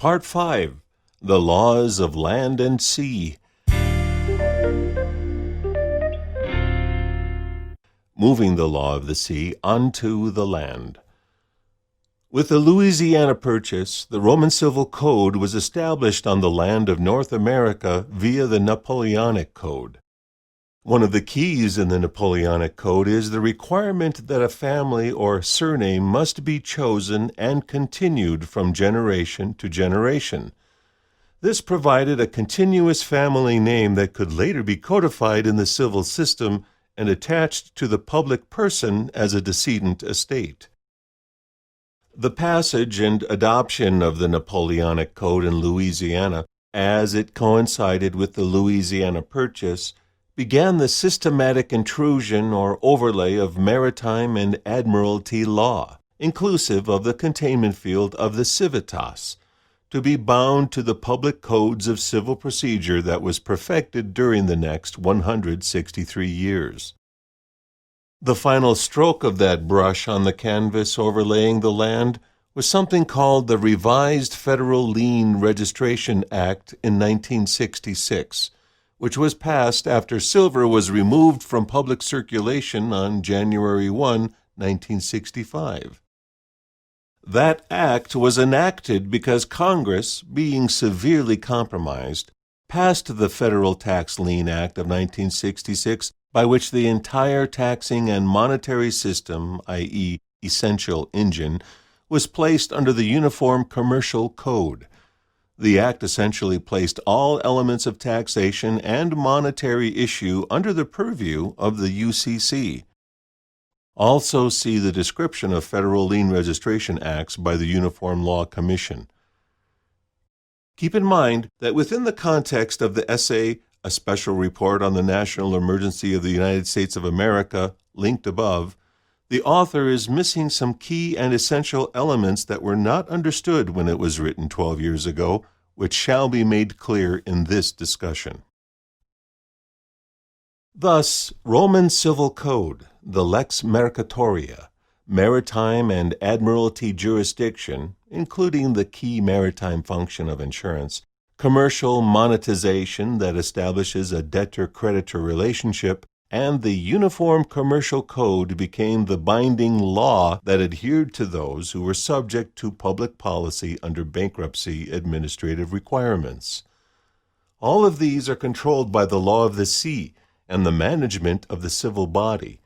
Part 5. The Laws of Land and Sea. Moving the law of the sea onto the land. With the Louisiana Purchase, the Roman Civil Code was established on the land of North America via the Napoleonic Code. One of the keys in the Napoleonic Code is the requirement that a family or surname must be chosen and continued from generation to generation. This provided a continuous family name that could later be codified in the civil system and attached to the public person as a decedent estate. The passage and adoption of the Napoleonic Code in Louisiana, as it coincided with the Louisiana Purchase, began the systematic intrusion or overlay of maritime and admiralty law, inclusive of the containment field of the civitas, to be bound to the public codes of civil procedure that was perfected during the next 163 years. The final stroke of that brush on the canvas overlaying the land was something called the Revised Federal Lien Registration Act in 1966, which was passed after silver was removed from public circulation on January 1, 1965. That act was enacted because Congress, being severely compromised, passed the Federal Tax Lien Act of 1966, by which the entire taxing and monetary system, i.e., essential engine, was placed under the Uniform Commercial Code. The act essentially placed all elements of taxation and monetary issue under the purview of the UCC. Also see the description of Federal Lien Registration Acts by the Uniform Law Commission. Keep in mind that within the context of the essay, A Special Report on the National Emergency of the United States of America, linked above, the author is missing some key and essential elements that were not understood when it was written 12 years ago, which shall be made clear in this discussion. Thus, Roman Civil Code, the Lex Mercatoria, maritime and admiralty jurisdiction, including the key maritime function of insurance, commercial monetization that establishes a debtor-creditor relationship, and the Uniform Commercial Code became the binding law that adhered to those who were subject to public policy under bankruptcy administrative requirements. All of these are controlled by the law of the sea and the management of the civil body.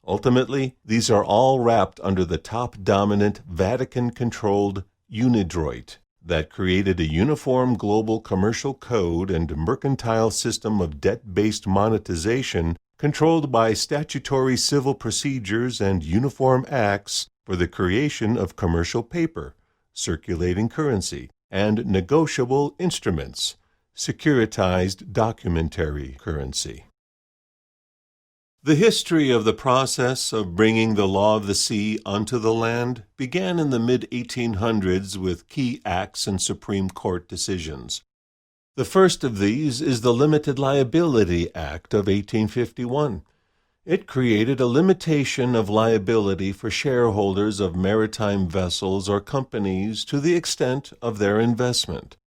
Ultimately, these are all wrapped under the top-dominant, Vatican-controlled UNIDROIT that created a uniform global commercial code and mercantile system of debt-based monetization controlled by statutory civil procedures and uniform acts for the creation of commercial paper, circulating currency, and negotiable instruments, securitized documentary currency. The history of the process of bringing the law of the sea onto the land began in the mid-1800s with key acts and Supreme Court decisions. The first of these is the Limited Liability Act of 1851. It created a limitation of liability for shareholders of maritime vessels or companies to the extent of their investment.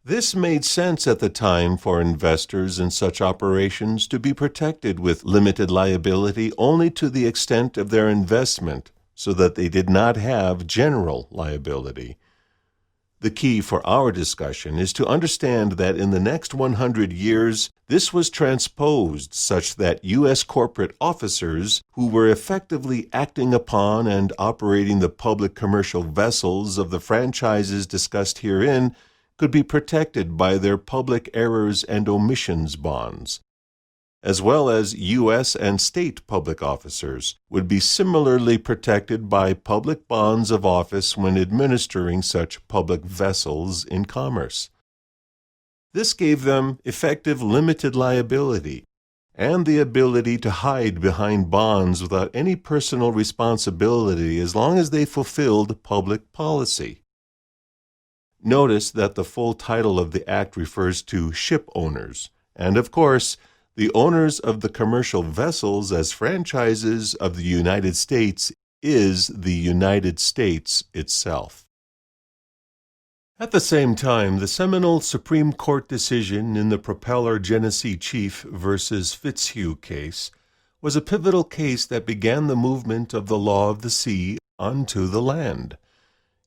This made sense at the time for investors in such operations to be protected with limited liability only to the extent of their investment, so that they did not have general liability. The key for our discussion is to understand that in the next 100 years, this was transposed such that U.S. corporate officers who were effectively acting upon and operating the public commercial vessels of the franchises discussed herein could be protected by their public errors and omissions bonds, as well as U.S. and state public officers would be similarly protected by public bonds of office when administering such public vessels in commerce. This gave them effective limited liability and the ability to hide behind bonds without any personal responsibility as long as they fulfilled public policy. Notice that the full title of the Act refers to ship owners, and of course, the owners of the commercial vessels as franchises of the United States is the United States itself. At the same time, the seminal Supreme Court decision in the Propeller Genesee Chief versus Fitzhugh case was a pivotal case that began the movement of the law of the sea onto the land.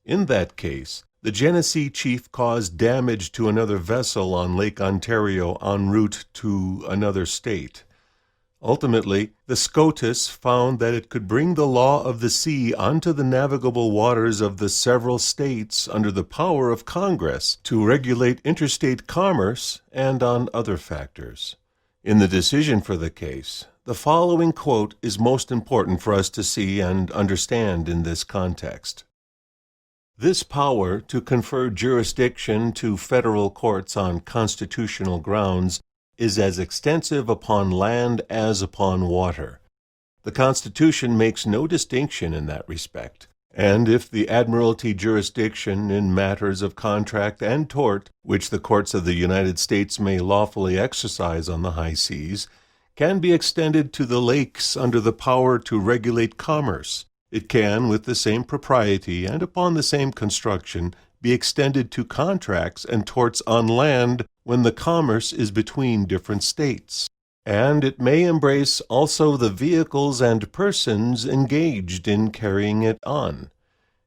In that case, the Genesee Chief caused damage to another vessel on Lake Ontario en route to another state. Ultimately, the SCOTUS found that it could bring the law of the sea onto the navigable waters of the several states under the power of Congress to regulate interstate commerce and on other factors. In the decision for the case, the following quote is most important for us to see and understand in this context. This power to confer jurisdiction to federal courts on constitutional grounds is as extensive upon land as upon water. The Constitution makes no distinction in that respect, and if the admiralty jurisdiction in matters of contract and tort, which the courts of the United States may lawfully exercise on the high seas, can be extended to the lakes under the power to regulate commerce, it can, with the same propriety and upon the same construction, be extended to contracts and torts on land when the commerce is between different states. And it may embrace also the vehicles and persons engaged in carrying it on.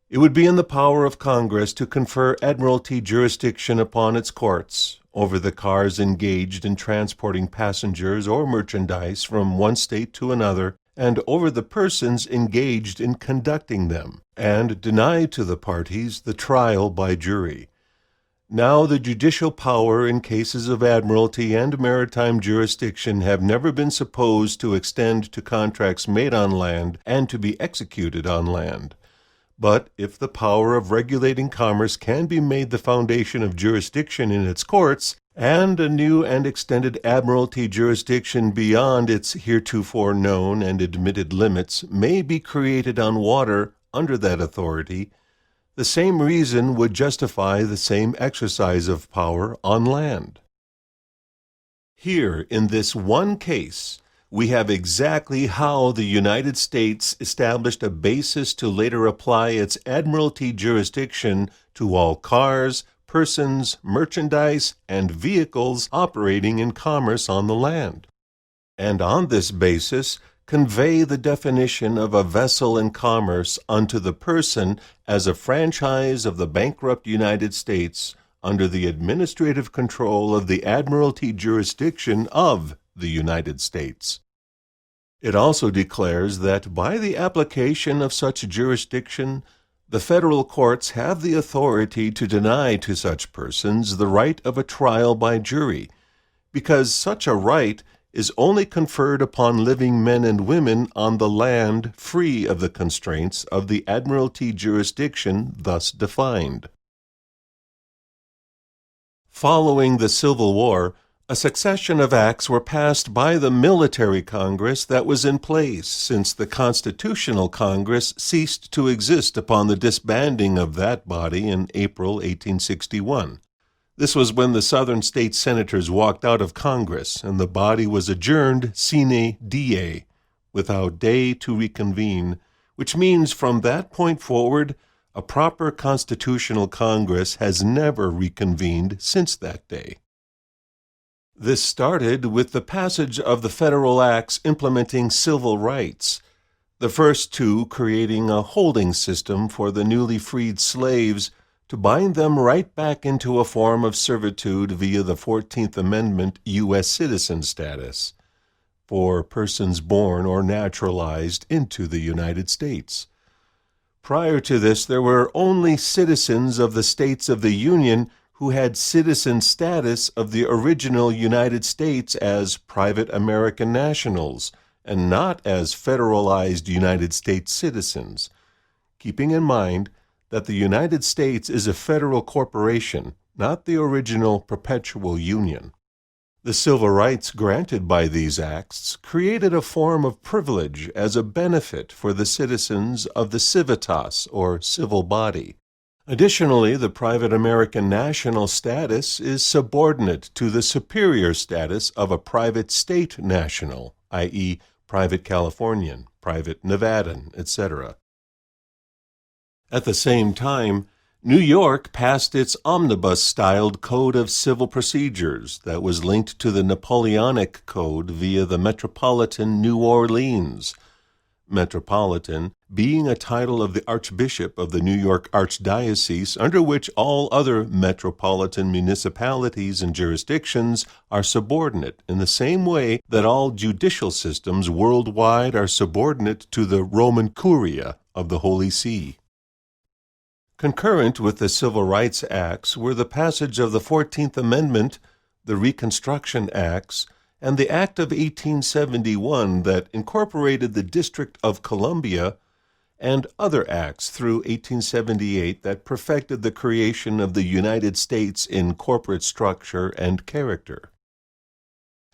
It would be in the power of Congress to confer admiralty jurisdiction upon its courts over the cars engaged in transporting passengers or merchandise from one state to another, and over the persons engaged in conducting them, and deny to the parties the trial by jury. Now the judicial power in cases of admiralty and maritime jurisdiction have never been supposed to extend to contracts made on land and to be executed on land. But if the power of regulating commerce can be made the foundation of jurisdiction in its courts, and a new and extended admiralty jurisdiction beyond its heretofore known and admitted limits may be created on water under that authority, the same reason would justify the same exercise of power on land. Here, in this one case, we have exactly how the United States established a basis to later apply its admiralty jurisdiction to all cars, persons, merchandise, and vehicles operating in commerce on the land. And on this basis, convey the definition of a vessel in commerce unto the person as a franchise of the bankrupt United States under the administrative control of the admiralty jurisdiction of the United States. It also declares that by the application of such jurisdiction, the federal courts have the authority to deny to such persons the right of a trial by jury, because such a right is only conferred upon living men and women on the land free of the constraints of the admiralty jurisdiction thus defined. Following the Civil War, a succession of acts were passed by the military Congress that was in place since the Constitutional Congress ceased to exist upon the disbanding of that body in April 1861. This was when the Southern state senators walked out of Congress, and the body was adjourned sine die, without day to reconvene, which means from that point forward, a proper constitutional Congress has never reconvened since that day. This started with the passage of the federal acts implementing civil rights, the first two creating a holding system for the newly freed slaves to bind them right back into a form of servitude via the 14th Amendment U.S. citizen status for persons born or naturalized into the United States. Prior to this, there were only citizens of the states of the Union who had citizen status of the original United States as private American nationals, and not as federalized United States citizens, keeping in mind that the United States is a federal corporation, not the original perpetual union. The civil rights granted by these acts created a form of privilege as a benefit for the citizens of the civitas, or civil body. Additionally, the private American national status is subordinate to the superior status of a private state national, i.e., private Californian, private Nevadan, etc. At the same time, New York passed its omnibus-styled Code of Civil Procedures that was linked to the Napoleonic Code via the Metropolitan New Orleans. Metropolitan being a title of the Archbishop of the New York Archdiocese, under which all other metropolitan municipalities and jurisdictions are subordinate, in the same way that all judicial systems worldwide are subordinate to the Roman Curia of the Holy See. Concurrent with the Civil Rights Acts were the passage of the 14th Amendment, the Reconstruction Acts, and the Act of 1871 that incorporated the District of Columbia, and other acts through 1878 that perfected the creation of the United States in corporate structure and character.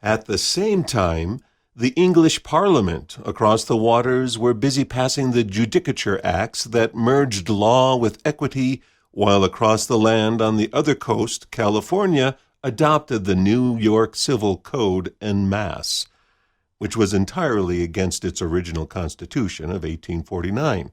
At the same time, the English Parliament across the waters were busy passing the Judicature Acts that merged law with equity, while across the land on the other coast, California adopted the New York Civil Code en masse, which was entirely against its original Constitution of 1849,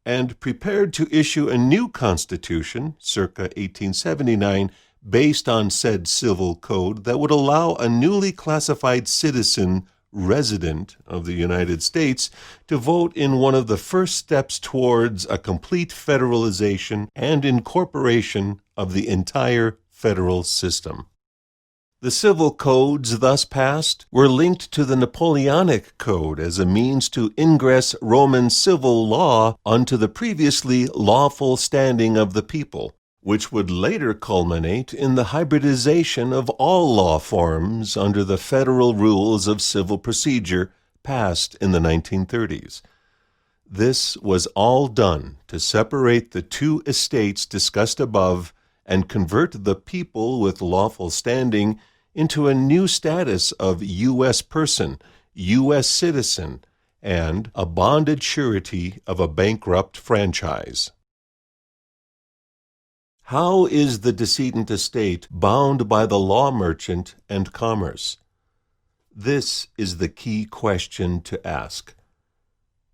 and prepared to issue a new Constitution, circa 1879, based on said Civil Code that would allow a newly classified citizen resident of the United States to vote in one of the first steps towards a complete federalization and incorporation of the entire federal system. The civil codes thus passed were linked to the Napoleonic Code as a means to ingress Roman civil law onto the previously lawful standing of the people, which would later culminate in the hybridization of all law forms under the federal rules of civil procedure passed in the 1930s. This was all done to separate the two estates discussed above and convert the people with lawful standing into a new status of U.S. person, U.S. citizen, and a bonded surety of a bankrupt franchise. How is the decedent estate bound by the law merchant and commerce? This is the key question to ask.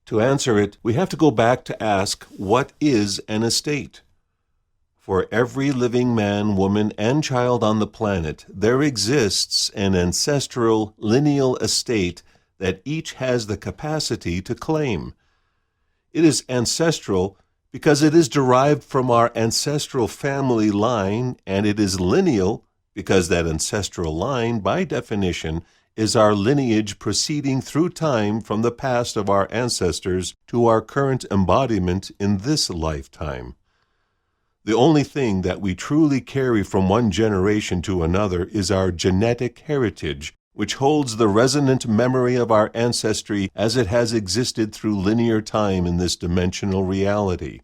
To answer it, we have to go back to ask, what is an estate? For every living man, woman, and child on the planet, there exists an ancestral lineal estate that each has the capacity to claim. It is ancestral because it is derived from our ancestral family line, and it is lineal because that ancestral line, by definition, is our lineage proceeding through time from the past of our ancestors to our current embodiment in this lifetime. The only thing that we truly carry from one generation to another is our genetic heritage, which holds the resonant memory of our ancestry as it has existed through linear time in this dimensional reality.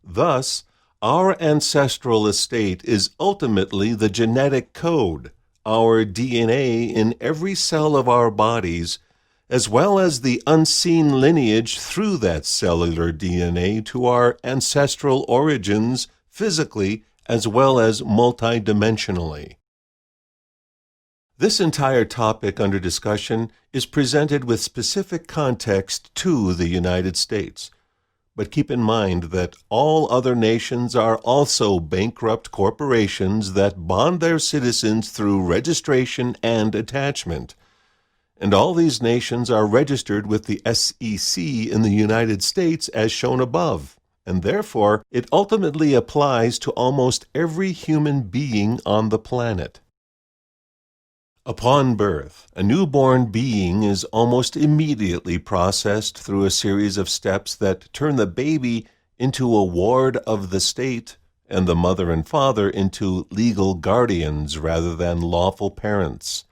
Thus, our ancestral estate is ultimately the genetic code, our DNA in every cell of our bodies, as well as the unseen lineage through that cellular DNA to our ancestral origins, physically as well as multidimensionally. This entire topic under discussion is presented with specific context to the United States, but keep in mind that all other nations are also bankrupt corporations that bond their citizens through registration and attachment. And all these nations are registered with the SEC in the United States as shown above, and therefore it ultimately applies to almost every human being on the planet. Upon birth, a newborn being is almost immediately processed through a series of steps that turn the baby into a ward of the state and the mother and father into legal guardians rather than lawful parents.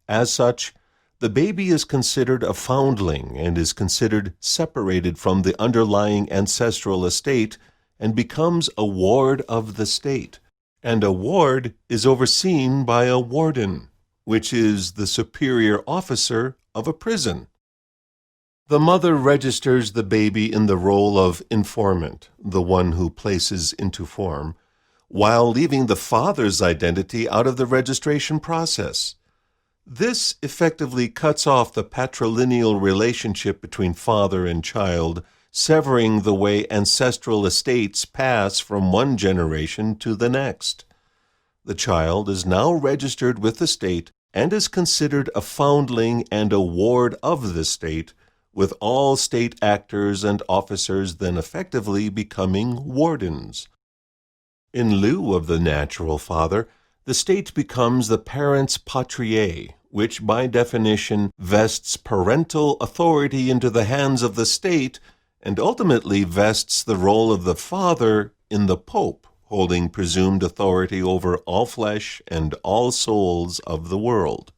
As such, the baby is considered a foundling and is considered separated from the underlying ancestral estate and becomes a ward of the state. And a ward is overseen by a warden, which is the superior officer of a prison. The mother registers the baby in the role of informant, the one who places into form, while leaving the father's identity out of the registration process. This effectively cuts off the patrilineal relationship between father and child, severing the way ancestral estates pass from one generation to the next. The child is now registered with the state and is considered a foundling and a ward of the state, with all state actors and officers then effectively becoming wardens. In lieu of the natural father, the state becomes the parens patriae, which by definition vests parental authority into the hands of the state and ultimately vests the role of the father in the Pope, holding presumed authority over all flesh and all souls of the world.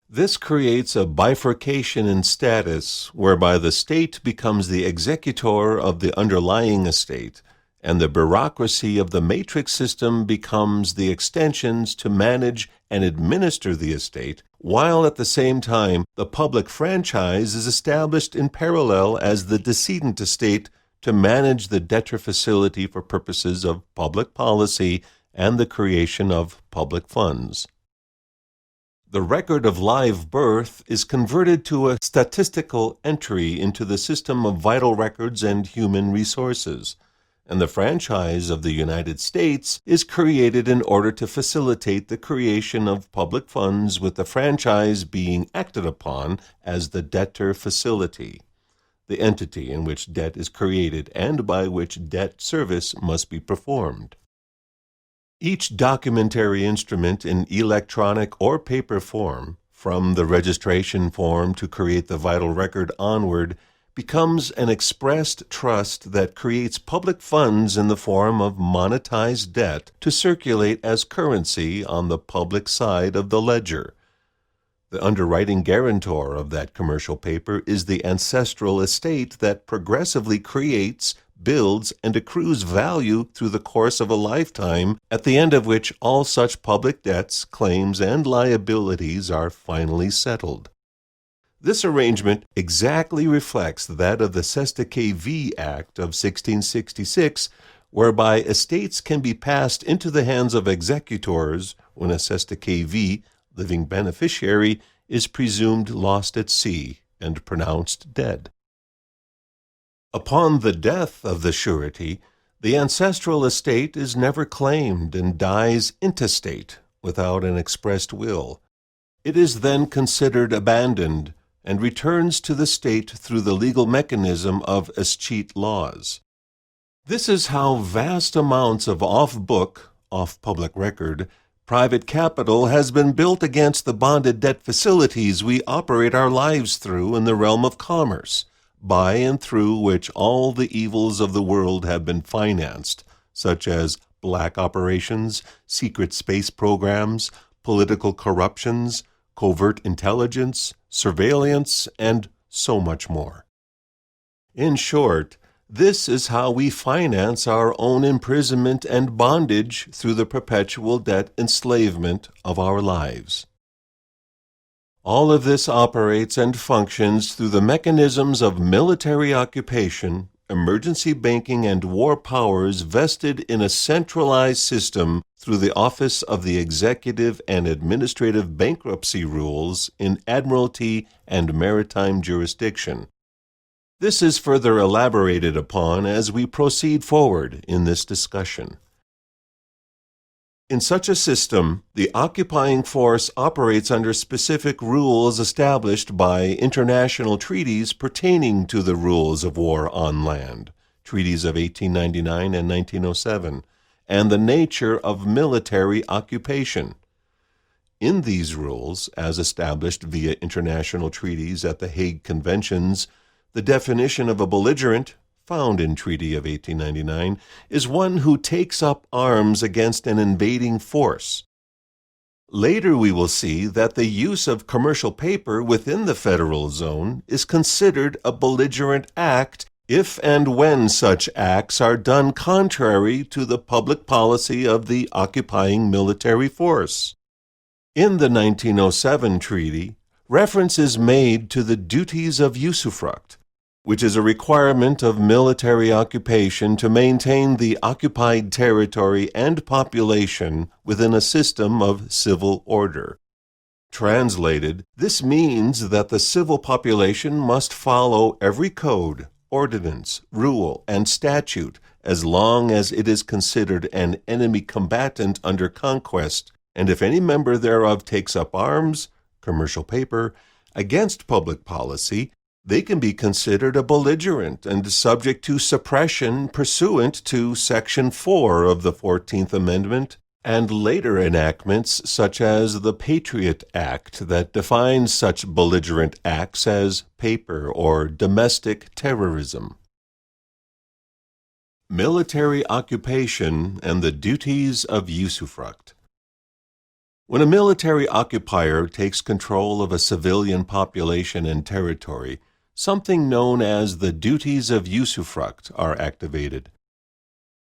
This creates a bifurcation in status whereby the state becomes the executor of the underlying estate, and the bureaucracy of the matrix system becomes the extensions to manage and administer the estate, while at the same time the public franchise is established in parallel as the decedent estate to manage the debtor facility for purposes of public policy and the creation of public funds. The record of live birth is converted to a statistical entry into the system of vital records and human resources, and the franchise of the United States is created in order to facilitate the creation of public funds, with the franchise being acted upon as the debtor facility, the entity in which debt is created and by which debt service must be performed. Each documentary instrument in electronic or paper form, from the registration form to create the vital record onward, becomes an expressed trust that creates public funds in the form of monetized debt to circulate as currency on the public side of the ledger. The underwriting guarantor of that commercial paper is the ancestral estate that progressively creates, builds, and accrues value through the course of a lifetime, at the end of which all such public debts, claims, and liabilities are finally settled. This arrangement exactly reflects that of the Securitized v. Act of 1666, whereby estates can be passed into the hands of executors when a Securitized v. living beneficiary is presumed lost at sea and pronounced dead. Upon the death of the surety, the ancestral estate is never claimed and dies intestate without an expressed will. It is then considered abandoned and returns to the state through the legal mechanism of escheat laws. This is how vast amounts of off-book, off-public record, private capital has been built against the bonded debt facilities we operate our lives through in the realm of commerce, by and through which all the evils of the world have been financed, such as black operations, secret space programs, political corruptions, covert intelligence, surveillance, and so much more. In short, this is how we finance our own imprisonment and bondage through the perpetual debt enslavement of our lives. All of this operates and functions through the mechanisms of military occupation, emergency banking, and war powers vested in a centralized system through the Office of the Executive and Administrative Bankruptcy Rules in Admiralty and Maritime Jurisdiction. This is further elaborated upon as we proceed forward in this discussion. In such a system, the occupying force operates under specific rules established by international treaties pertaining to the rules of war on land, treaties of 1899 and 1907, and the nature of military occupation. In these rules, as established via international treaties at the Hague Conventions, the definition of a belligerent, found in Treaty of 1899, is one who takes up arms against an invading force. Later we will see that the use of commercial paper within the federal zone is considered a belligerent act if and when such acts are done contrary to the public policy of the occupying military force. In the 1907 treaty, reference is made to the Duties of Yusufrak, which is a requirement of military occupation to maintain the occupied territory and population within a system of civil order. Translated, this means that the civil population must follow every code, ordinance, rule, and statute, as long as it is considered an enemy combatant under conquest, and if any member thereof takes up arms, commercial paper, against public policy, they can be considered a belligerent and subject to suppression pursuant to Section 4 of the 14th Amendment and later enactments such as the Patriot Act that defines such belligerent acts as paper or domestic terrorism. Military occupation and the duties of Yusufrak. When a military occupier takes control of a civilian population and territory, something known as the Duties of Yusufrak are activated.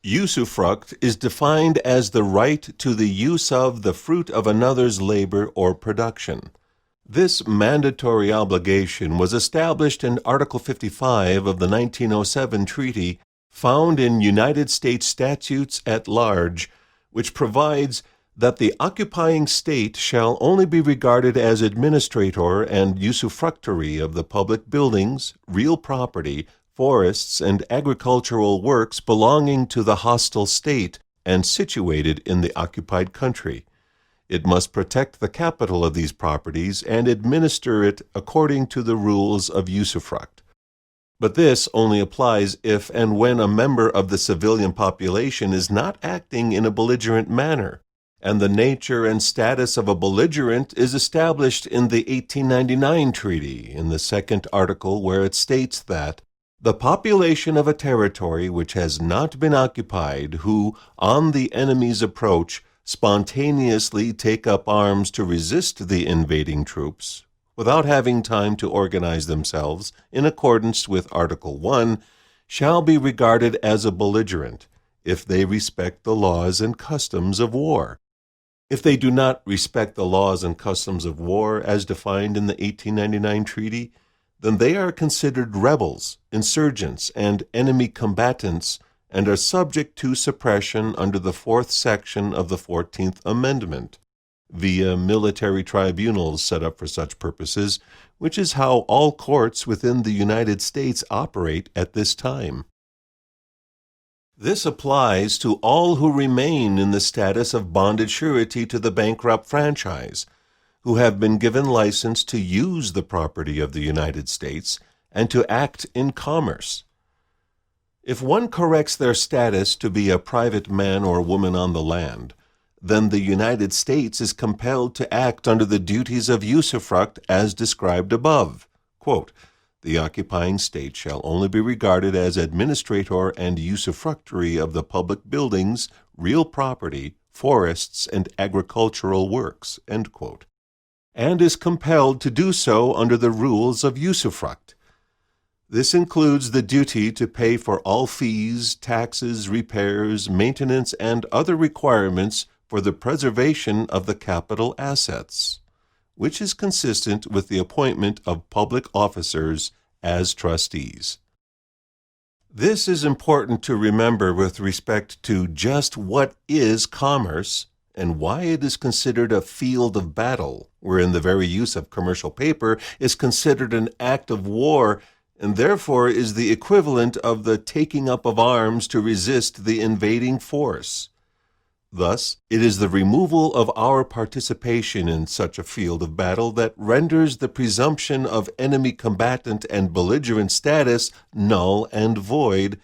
Usufruct is defined as the right to the use of the fruit of another's labor or production. This mandatory obligation was established in Article 55 of the 1907 treaty, found in United States statutes at large, which provides that the occupying state shall only be regarded as administrator and usufructuary of the public buildings, real property, forests, and agricultural works belonging to the hostile state and situated in the occupied country. It must protect the capital of these properties and administer it according to the rules of Yusufrak. But this only applies if and when a member of the civilian population is not acting in a belligerent manner, and the nature and status of a belligerent is established in the 1899 treaty in the second article, where it states that the population of a territory which has not been occupied, who, on the enemy's approach, spontaneously take up arms to resist the invading troops, without having time to organize themselves in accordance with Article 1, shall be regarded as a belligerent, if they respect the laws and customs of war. If they do not respect the laws and customs of war as defined in the 1899 treaty, then they are considered rebels, insurgents, and enemy combatants, and are subject to suppression under the 4th section of the 14th Amendment, via military tribunals set up for such purposes, which is how all courts within the United States operate at this time. This applies to all who remain in the status of bonded surety to the bankrupt franchise, who have been given license to use the property of the United States and to act in commerce. If one corrects their status to be a private man or woman on the land, then the United States is compelled to act under the duties of Yusufrak as described above. Quote, the occupying state shall only be regarded as administrator and usufructuary of the public buildings, real property, forests, and agricultural works, end quote, and is compelled to do so under the rules of Yusufrak. This includes the duty to pay for all fees, taxes, repairs, maintenance, and other requirements for the preservation of the capital assets, which is consistent with the appointment of public officers as trustees. This is important to remember with respect to just what is commerce and why it is considered a field of battle, wherein the very use of commercial paper is considered an act of war and therefore is the equivalent of the taking up of arms to resist the invading force. Thus, it is the removal of our participation in such a field of battle that renders the presumption of enemy combatant and belligerent status null and void,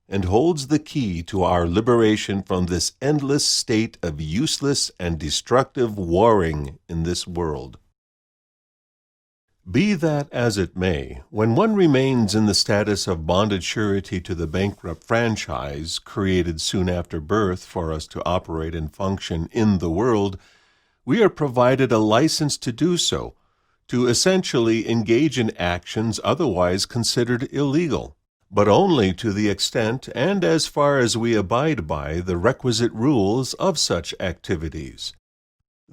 and holds the key to our liberation from this endless state of useless and destructive warring in this world. Be that as it may, when one remains in the status of bonded surety to the bankrupt franchise, created soon after birth for us to operate and function in the world, we are provided a license to do so, to essentially engage in actions otherwise considered illegal, but only to the extent and as far as we abide by the requisite rules of such activities.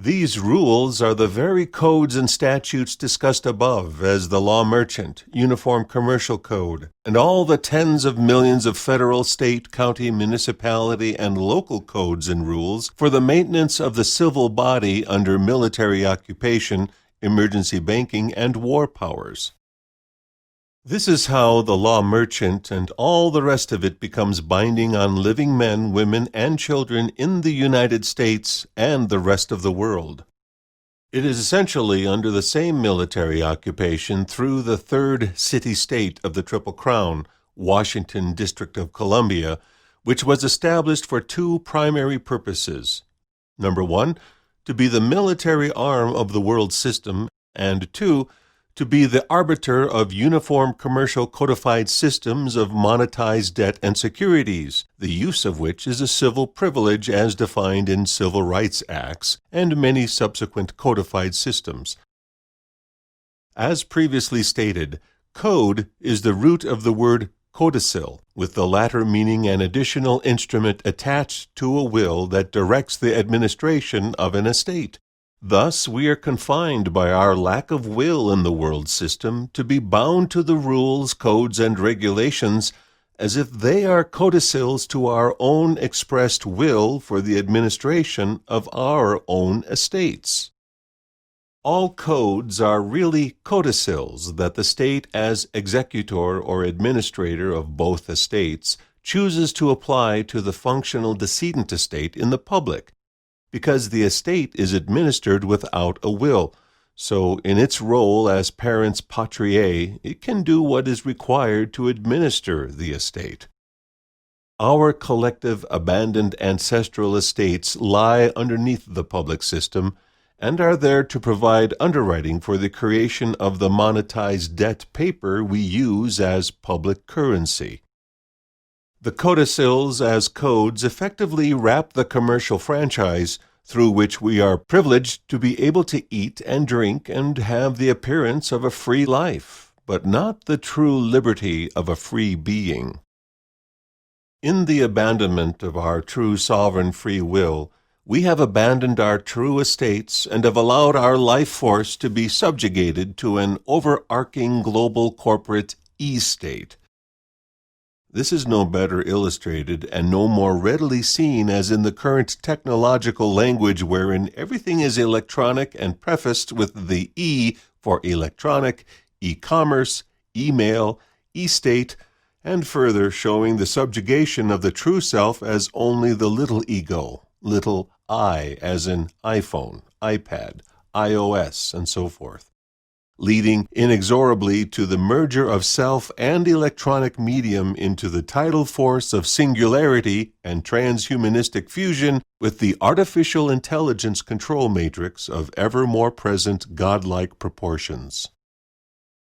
These rules are the very codes and statutes discussed above as the Law Merchant, Uniform Commercial Code, and all the tens of millions of federal, state, county, municipality, and local codes and rules for the maintenance of the civil body under military occupation, emergency banking, and war powers. This is how the law merchant and all the rest of it becomes binding on living men, women, and children in the United States and the rest of the world. It is essentially under the same military occupation through the third city-state of the Triple Crown, Washington District of Columbia, which was established for two primary purposes. Number one, to be the military arm of the world system, and two, to be the arbiter of uniform commercial codified systems of monetized debt and securities, the use of which is a civil privilege as defined in Civil Rights Acts and many subsequent codified systems. As previously stated, code is the root of the word codicil, with the latter meaning an additional instrument attached to a will that directs the administration of an estate. Thus, we are confined by our lack of will in the world system to be bound to the rules, codes, and regulations as if they are codicils to our own expressed will for the administration of our own estates. All codes are really codicils that the state, as executor or administrator of both estates, chooses to apply to the functional decedent estate in the public, because the estate is administered without a will, so in its role as parens patriae, it can do what is required to administer the estate. Our collective abandoned ancestral estates lie underneath the public system and are there to provide underwriting for the creation of the monetized debt paper we use as public currency. The codicils as codes effectively wrap the commercial franchise through which we are privileged to be able to eat and drink and have the appearance of a free life, but not the true liberty of a free being. In the abandonment of our true sovereign free will, we have abandoned our true estates and have allowed our life force to be subjugated to an overarching global corporate e-state. This is no better illustrated and no more readily seen as in the current technological language wherein everything is electronic and prefaced with the E for electronic, e-commerce, email, e-state, and further showing the subjugation of the true self as only the little ego, little I as in iPhone, iPad, iOS, and so forth, leading inexorably to the merger of self and electronic medium into the tidal force of singularity and transhumanistic fusion with the artificial intelligence control matrix of ever more present godlike proportions.